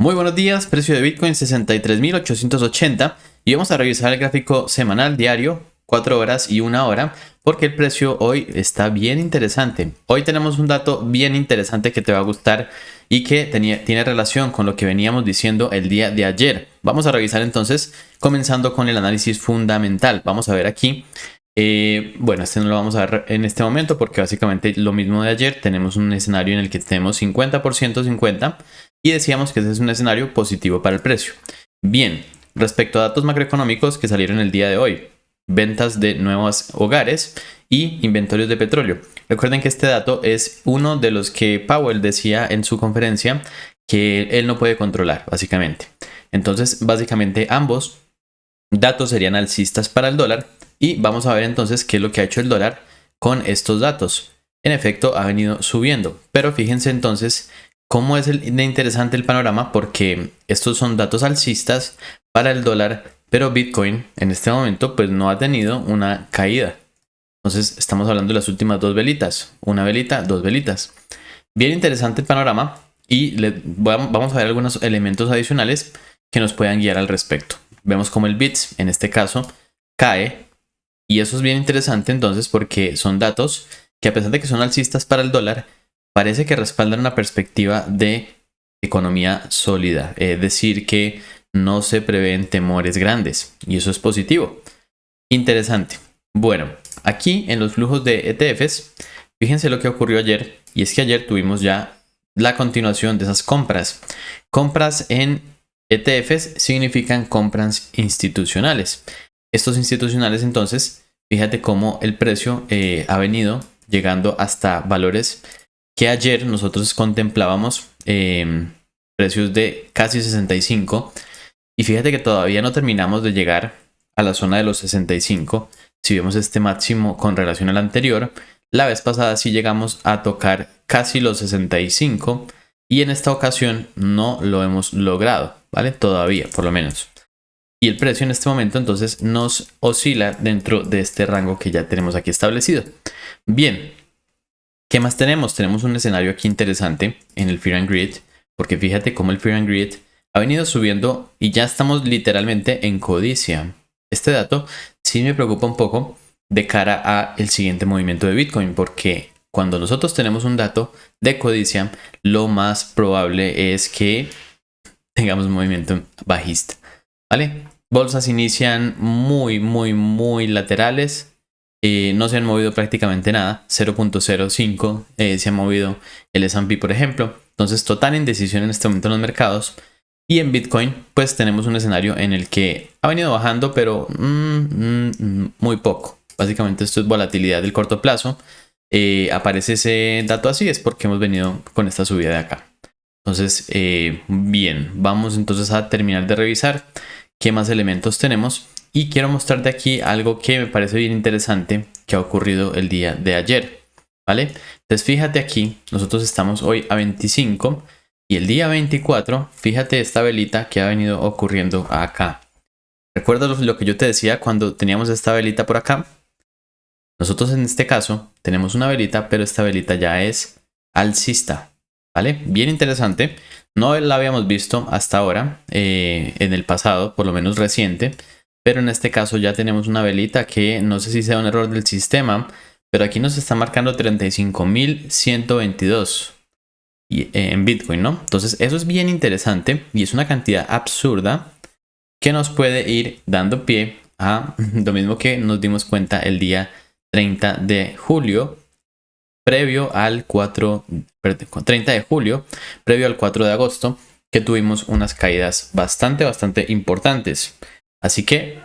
Muy buenos días, precio de Bitcoin 63.880 y vamos a revisar el gráfico semanal, diario, 4 horas y 1 hora, porque el precio hoy está bien interesante. Hoy tenemos un dato bien interesante que te va a gustar y que tiene relación con lo que veníamos diciendo el día de ayer. Vamos a revisar entonces, comenzando con el análisis fundamental. Vamos a ver aquí. Bueno, este no lo vamos a ver en este momento porque básicamente lo mismo de ayer. Tenemos un escenario en el que tenemos 50% 50 y decíamos que ese es un escenario positivo para el precio. Bien, respecto a datos macroeconómicos que salieron el día de hoy, ventas de nuevos hogares y inventarios de petróleo. Recuerden que este dato es uno de los que Powell decía en su conferencia que él no puede controlar, básicamente. Entonces, básicamente ambos datos serían alcistas para el dólar. Y vamos a ver entonces qué es lo que ha hecho el dólar con estos datos. En efecto, ha venido subiendo. Pero fíjense entonces cómo es de interesante el panorama, porque estos son datos alcistas para el dólar, pero Bitcoin en este momento pues no ha tenido una caída. Entonces estamos hablando de las últimas dos velitas. Una velita, dos velitas. Bien interesante el panorama y vamos a ver algunos elementos adicionales que nos puedan guiar al respecto. Vemos como el BITS en este caso cae. Y eso es bien interesante entonces porque son datos que, a pesar de que son alcistas para el dólar, parece que respaldan una perspectiva de economía sólida. Es decir, que no se prevén temores grandes y eso es positivo. Interesante. Bueno, aquí en los flujos de ETFs, fíjense lo que ocurrió ayer, y es que ayer tuvimos ya la continuación de esas compras. Compras en ETFs significan compras institucionales. Estos institucionales entonces, fíjate cómo el precio ha venido llegando hasta valores que ayer nosotros contemplábamos, precios de casi 65, y fíjate que todavía no terminamos de llegar a la zona de los 65. Si vemos este máximo con relación al anterior, la vez pasada sí llegamos a tocar casi los 65 y en esta ocasión no lo hemos logrado, ¿vale? Todavía, por lo menos. Y el precio en este momento entonces nos oscila dentro de este rango que ya tenemos aquí establecido. Bien, ¿qué más tenemos? Tenemos un escenario aquí interesante en el Fear and Greed, porque fíjate cómo el Fear and Greed ha venido subiendo y ya estamos literalmente en codicia. Este dato sí me preocupa un poco de cara a el siguiente movimiento de Bitcoin, porque cuando nosotros tenemos un dato de codicia, lo más probable es que tengamos un movimiento bajista. ¿Vale? Bolsas inician muy laterales. No se han movido prácticamente nada. 0.05 se ha movido el S&P, por ejemplo. Entonces, total indecisión en este momento en los mercados. Y en Bitcoin, pues tenemos un escenario en el que ha venido bajando, pero muy poco. Básicamente esto es volatilidad del corto plazo. Aparece ese dato así, es porque hemos venido con esta subida de acá. Entonces, bien, vamos entonces a terminar de revisar qué más elementos tenemos. Y quiero mostrarte aquí algo que me parece bien interesante que ha ocurrido el día de ayer, ¿vale? Entonces, fíjate aquí, nosotros estamos hoy a 25 y el día 24, fíjate esta velita que ha venido ocurriendo acá. ¿Recuerdas lo que yo te decía cuando teníamos esta velita por acá? Nosotros en este caso tenemos una velita, pero esta velita ya es alcista. ¿Vale? Bien interesante. No la habíamos visto hasta ahora, en el pasado, por lo menos reciente. Pero en este caso ya tenemos una velita que no sé si sea un error del sistema, pero aquí nos está marcando 35.122 en Bitcoin, ¿no? Entonces eso es bien interesante y es una cantidad absurda que nos puede ir dando pie a lo mismo que nos dimos cuenta el día 30 de julio. Previo al 30 de julio, previo al 4 de agosto, que tuvimos unas caídas bastante importantes. Así que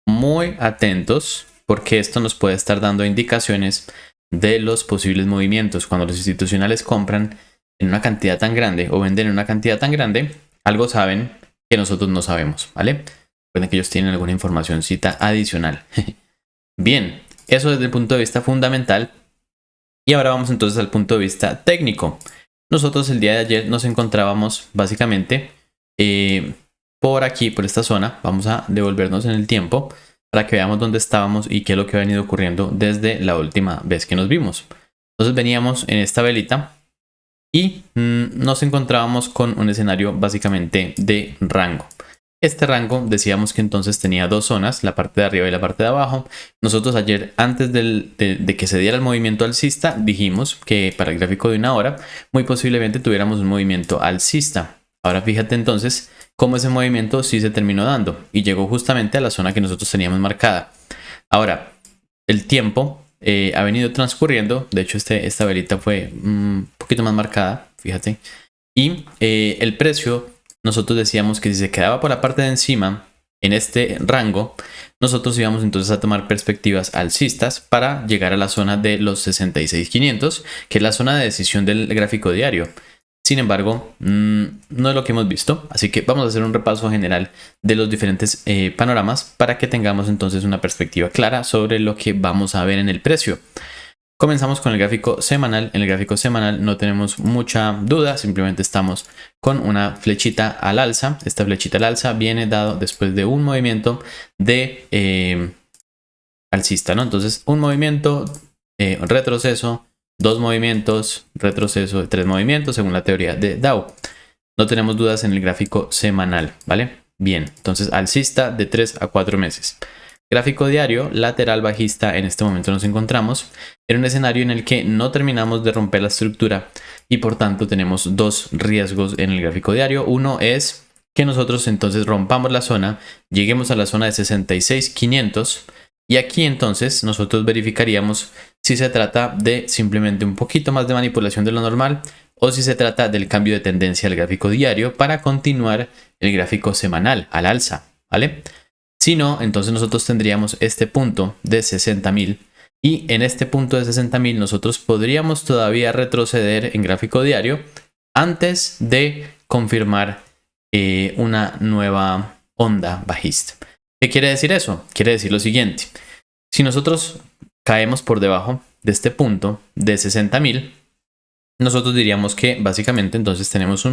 muy atentos, porque esto nos puede estar dando indicaciones de los posibles movimientos. Cuando los institucionales compran en una cantidad tan grande o venden en una cantidad tan grande, algo saben que nosotros no sabemos, ¿vale? Pueden que ellos tienen alguna informacióncita adicional. Bien, eso desde el punto de vista fundamental. Y ahora vamos entonces al punto de vista técnico. Nosotros el día de ayer nos encontrábamos básicamente por aquí, por esta zona. Vamos a devolvernos en el tiempo para que veamos dónde estábamos y qué es lo que ha venido ocurriendo desde la última vez que nos vimos. Entonces veníamos en esta velita y nos encontrábamos con un escenario básicamente de rango. Este rango decíamos que entonces tenía dos zonas, la parte de arriba y la parte de abajo. Nosotros ayer, antes de que se diera el movimiento alcista, dijimos que para el gráfico de una hora muy posiblemente tuviéramos un movimiento alcista. Ahora fíjate entonces cómo ese movimiento sí se terminó dando y llegó justamente a la zona que nosotros teníamos marcada. Ahora, el tiempo ha venido transcurriendo. De hecho, esta velita fue un poquito más marcada, fíjate. Y el precio, nosotros decíamos que si se quedaba por la parte de encima, en este rango, nosotros íbamos entonces a tomar perspectivas alcistas para llegar a la zona de los 66.500, que es la zona de decisión del gráfico diario. Sin embargo, no es lo que hemos visto, así que vamos a hacer un repaso general de los diferentes panoramas para que tengamos entonces una perspectiva clara sobre lo que vamos a ver en el precio. Comenzamos con el gráfico semanal. En el gráfico semanal no tenemos mucha duda, simplemente estamos con una flechita al alza. Esta flechita al alza viene dado después de un movimiento de alcista, ¿no? Entonces, un movimiento, retroceso, dos movimientos, retroceso, tres movimientos, según la teoría de Dow. No tenemos dudas en el gráfico semanal, ¿vale? Bien, entonces alcista de 3 a 4 meses. Gráfico diario, lateral bajista, en este momento nos encontramos en un escenario en el que no terminamos de romper la estructura y por tanto tenemos dos riesgos en el gráfico diario. Uno es que nosotros entonces rompamos la zona, lleguemos a la zona de 66.500 y aquí entonces nosotros verificaríamos si se trata de simplemente un poquito más de manipulación de lo normal o si se trata del cambio de tendencia al gráfico diario para continuar el gráfico semanal al alza, ¿vale? Si no, entonces nosotros tendríamos este punto de 60.000 y en este punto de 60.000 nosotros podríamos todavía retroceder en gráfico diario antes de confirmar una nueva onda bajista. ¿Qué quiere decir eso? Quiere decir lo siguiente. Si nosotros caemos por debajo de este punto de 60.000, nosotros diríamos que básicamente entonces tenemos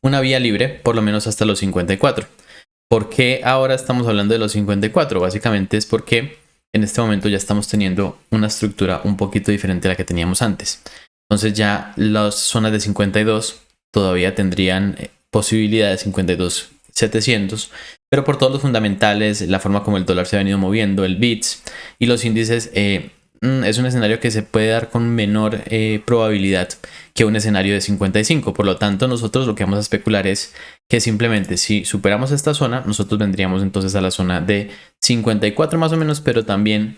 una vía libre por lo menos hasta los 54. ¿Por qué ahora estamos hablando de los 54? Básicamente es porque en este momento ya estamos teniendo una estructura un poquito diferente a la que teníamos antes. Entonces ya las zonas de 52 todavía tendrían posibilidad de 52.700, pero por todos los fundamentales, la forma como el dólar se ha venido moviendo, el BITS y los índices, es un escenario que se puede dar con menor probabilidad que un escenario de 55. Por lo tanto, nosotros lo que vamos a especular es que simplemente si superamos esta zona, nosotros vendríamos entonces a la zona de 54 más o menos, pero también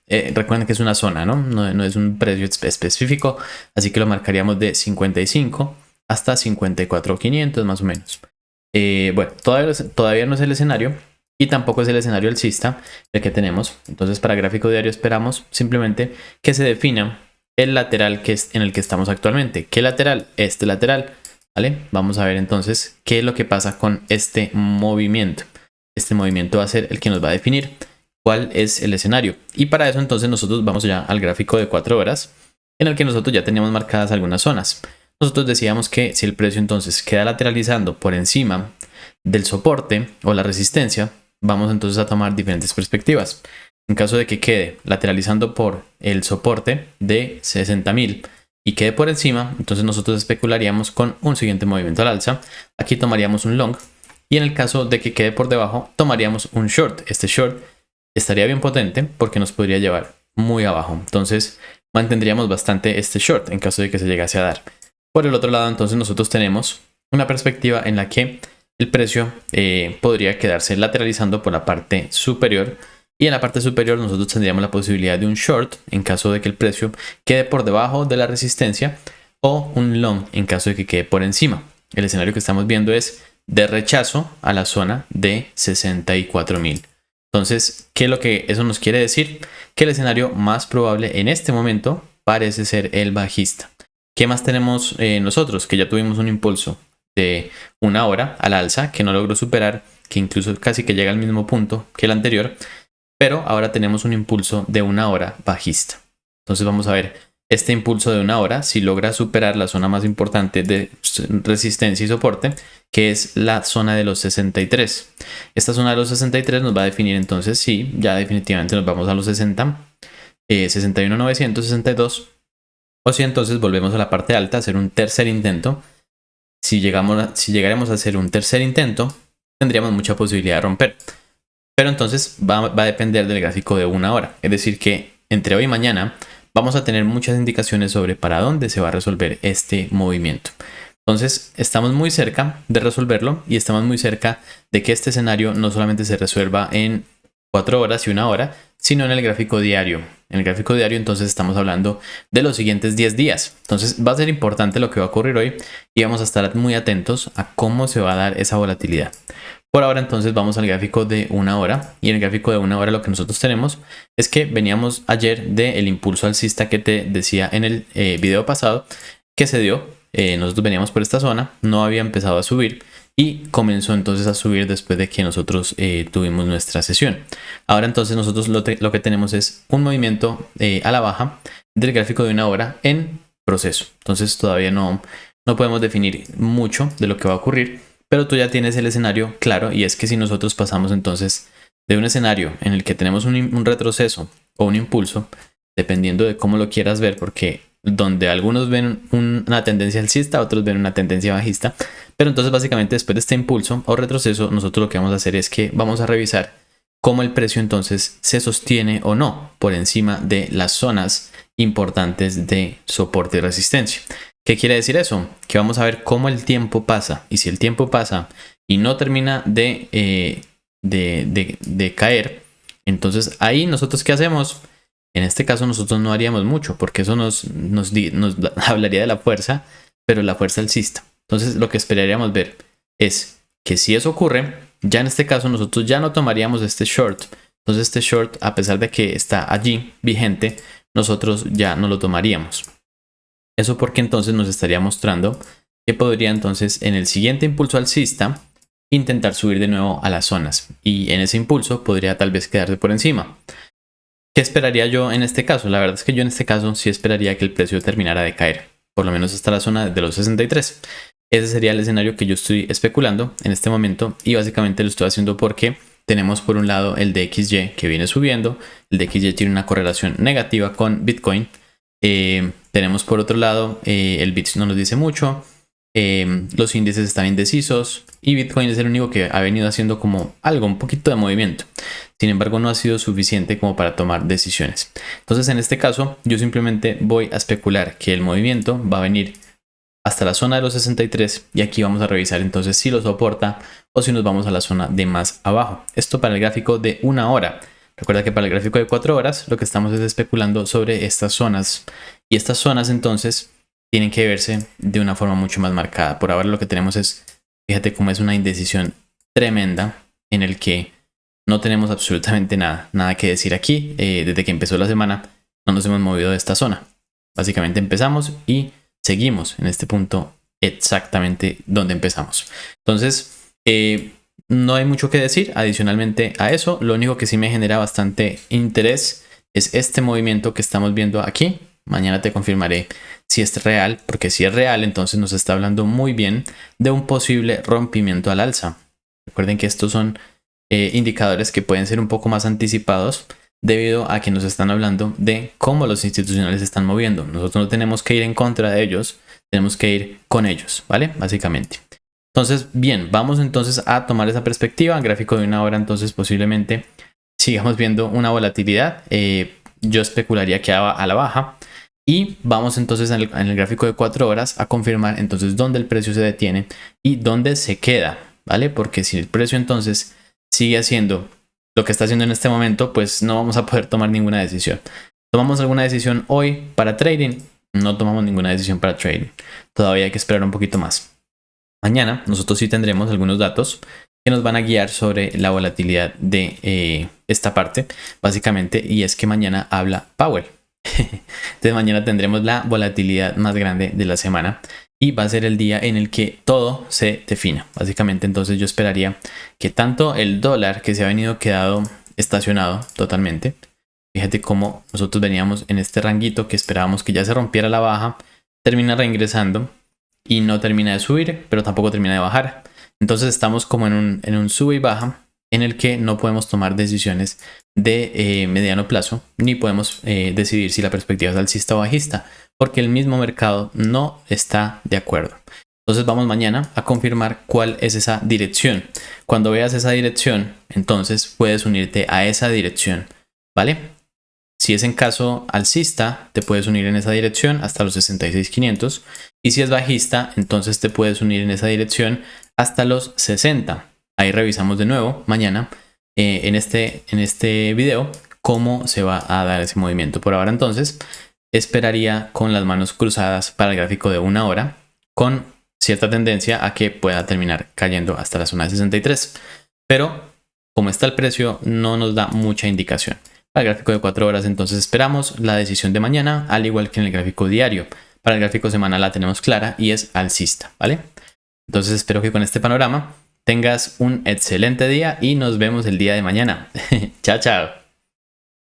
recuerden que es una zona, ¿no? No es un precio específico, así que lo marcaríamos de 55 hasta 54.500 más o menos. Bueno, todavía no es el escenario y tampoco es el escenario alcista el que tenemos. Entonces, para gráfico diario esperamos simplemente que se defina el lateral que es en el que estamos actualmente. ¿Qué lateral? Este lateral, ¿vale? Vamos a ver entonces qué es lo que pasa con este movimiento. Este movimiento va a ser el que nos va a definir cuál es el escenario. Y para eso entonces nosotros vamos ya al gráfico de 4 horas en el que nosotros ya teníamos marcadas algunas zonas. Nosotros decíamos que si el precio entonces queda lateralizando por encima del soporte o la resistencia, vamos entonces a tomar diferentes perspectivas. En caso de que quede lateralizando por el soporte de 60.000 y quede por encima, entonces nosotros especularíamos con un siguiente movimiento al alza. Aquí tomaríamos un long y en el caso de que quede por debajo, tomaríamos un short. Este short estaría bien potente porque nos podría llevar muy abajo. Entonces mantendríamos bastante este short en caso de que se llegase a dar. Por el otro lado, entonces nosotros tenemos una perspectiva en la que el precio podría quedarse lateralizando por la parte superior y en la parte superior nosotros tendríamos la posibilidad de un short en caso de que el precio quede por debajo de la resistencia o un long en caso de que quede por encima. El escenario que estamos viendo es de rechazo a la zona de 64.000. Entonces, ¿qué es lo que eso nos quiere decir? Que el escenario más probable en este momento parece ser el bajista. ¿Qué más tenemos nosotros? Que ya tuvimos un impulso de una hora al alza que no logró superar, que incluso casi que llega al mismo punto que el anterior, pero ahora tenemos un impulso de una hora bajista. Entonces vamos a ver este impulso de una hora si logra superar la zona más importante de resistencia y soporte, que es la zona de los 63. Esta zona de los 63 nos va a definir entonces si ya definitivamente nos vamos a los 60, 61.900, 62 O si entonces volvemos a la parte alta a hacer un tercer intento. Si llegaremos a hacer un tercer intento, tendríamos mucha posibilidad de romper. Pero entonces va a depender del gráfico de una hora. Es decir que entre hoy y mañana vamos a tener muchas indicaciones sobre para dónde se va a resolver este movimiento. Entonces estamos muy cerca de resolverlo y estamos muy cerca de que este escenario no solamente se resuelva en 4 horas y una hora, sino en el gráfico diario. En el gráfico diario entonces estamos hablando de los siguientes 10 días. Entonces va a ser importante lo que va a ocurrir hoy y vamos a estar muy atentos a cómo se va a dar esa volatilidad. Por ahora entonces vamos al gráfico de una hora, y en el gráfico de una hora lo que nosotros tenemos es que veníamos ayer del impulso alcista que te decía en el video pasado que se dio. Nosotros veníamos por esta zona, no había empezado a subir y comenzó entonces a subir después de que nosotros tuvimos nuestra sesión. Ahora entonces nosotros lo que tenemos es un movimiento a la baja del gráfico de una hora en proceso. Entonces todavía no podemos definir mucho de lo que va a ocurrir, pero tú ya tienes el escenario claro, y es que si nosotros pasamos entonces de un escenario en el que tenemos un retroceso o un impulso, dependiendo de cómo lo quieras ver, porque donde algunos ven una tendencia alcista, otros ven una tendencia bajista, pero entonces básicamente después de este impulso o retroceso, nosotros lo que vamos a hacer es que vamos a revisar cómo el precio entonces se sostiene o no por encima de las zonas importantes de soporte y resistencia. ¿Qué quiere decir eso? Que vamos a ver cómo el tiempo pasa, y si el tiempo pasa y no termina de caer, entonces ahí nosotros ¿qué hacemos? En este caso nosotros no haríamos mucho, porque eso nos hablaría de la fuerza, pero la fuerza alcista. Entonces lo que esperaríamos ver es que si eso ocurre, ya en este caso nosotros ya no tomaríamos este short. Entonces este short, a pesar de que está allí vigente, nosotros ya no lo tomaríamos. Eso porque entonces nos estaría mostrando que podría entonces en el siguiente impulso alcista intentar subir de nuevo a las zonas, y en ese impulso podría tal vez quedarse por encima. ¿Qué esperaría yo en este caso? La verdad es que yo en este caso sí esperaría que el precio terminara de caer, por lo menos hasta la zona de los 63. Ese sería el escenario que yo estoy especulando en este momento, y básicamente lo estoy haciendo porque tenemos por un lado el DXY que viene subiendo. El DXY tiene una correlación negativa con Bitcoin. Tenemos por otro lado el BITS no nos dice mucho. Los índices están indecisos y Bitcoin es el único que ha venido haciendo como algo, un poquito de movimiento. Sin embargo, no ha sido suficiente como para tomar decisiones. Entonces, en este caso, yo simplemente voy a especular que el movimiento va a venir hasta la zona de los 63, y aquí vamos a revisar entonces si lo soporta o si nos vamos a la zona de más abajo. Esto para el gráfico de una hora. Recuerda que para el gráfico de 4 horas lo que estamos es especulando sobre estas zonas, y estas zonas entonces tienen que verse de una forma mucho más marcada. Por ahora lo que tenemos es, fíjate cómo es una indecisión tremenda en el que no tenemos absolutamente nada que decir aquí. Desde que empezó la semana no nos hemos movido de esta zona. Básicamente empezamos y seguimos en este punto exactamente donde empezamos. Entonces no hay mucho que decir adicionalmente a eso. Lo único que sí me genera bastante interés es este movimiento que estamos viendo aquí. Mañana te confirmaré si es real, porque si es real entonces nos está hablando muy bien de un posible rompimiento al alza. Recuerden que estos son indicadores que pueden ser un poco más anticipados debido a que nos están hablando de cómo los institucionales se están moviendo. Nosotros no tenemos que ir en contra de ellos, tenemos que ir con ellos, ¿vale? Básicamente. Entonces, bien, vamos entonces a tomar esa perspectiva. Gráfico de una hora, entonces posiblemente sigamos viendo una volatilidad. Yo especularía que va a la baja. Y vamos entonces en el gráfico de 4 horas a confirmar entonces dónde el precio se detiene y dónde se queda, ¿vale? Porque si el precio entonces sigue haciendo lo que está haciendo en este momento, pues no vamos a poder tomar ninguna decisión. ¿Tomamos alguna decisión hoy para trading? No tomamos ninguna decisión para trading. Todavía hay que esperar un poquito más. Mañana nosotros sí tendremos algunos datos que nos van a guiar sobre la volatilidad de esta parte, básicamente, y es que mañana habla Powell. Entonces mañana tendremos la volatilidad más grande de la semana y va a ser el día en el que todo se defina. Básicamente entonces yo esperaría que tanto el dólar, que se ha venido quedado estacionado totalmente, fíjate cómo nosotros veníamos en este ranguito que esperábamos que ya se rompiera la baja, termina reingresando y no termina de subir, pero tampoco termina de bajar. Entonces estamos como en un sube y baja en el que no podemos tomar decisiones de mediano plazo, ni podemos decidir si la perspectiva es alcista o bajista, porque el mismo mercado no está de acuerdo. Entonces vamos mañana a confirmar cuál es esa dirección. Cuando veas esa dirección, entonces puedes unirte a esa dirección, ¿vale? Si es en caso alcista, te puedes unir en esa dirección hasta los 66.500. Y si es bajista, entonces te puedes unir en esa dirección hasta los 60. Ahí revisamos de nuevo mañana en este video cómo se va a dar ese movimiento. Por ahora entonces esperaría con las manos cruzadas para el gráfico de 1 hora con cierta tendencia a que pueda terminar cayendo hasta la zona de 63. Pero como está el precio, no nos da mucha indicación. Para el gráfico de 4 horas entonces esperamos la decisión de mañana, al igual que en el gráfico diario. Para el gráfico semanal la tenemos clara y es alcista, ¿vale? Entonces espero que con este panorama tengas un excelente día y nos vemos el día de mañana. Chao, chao.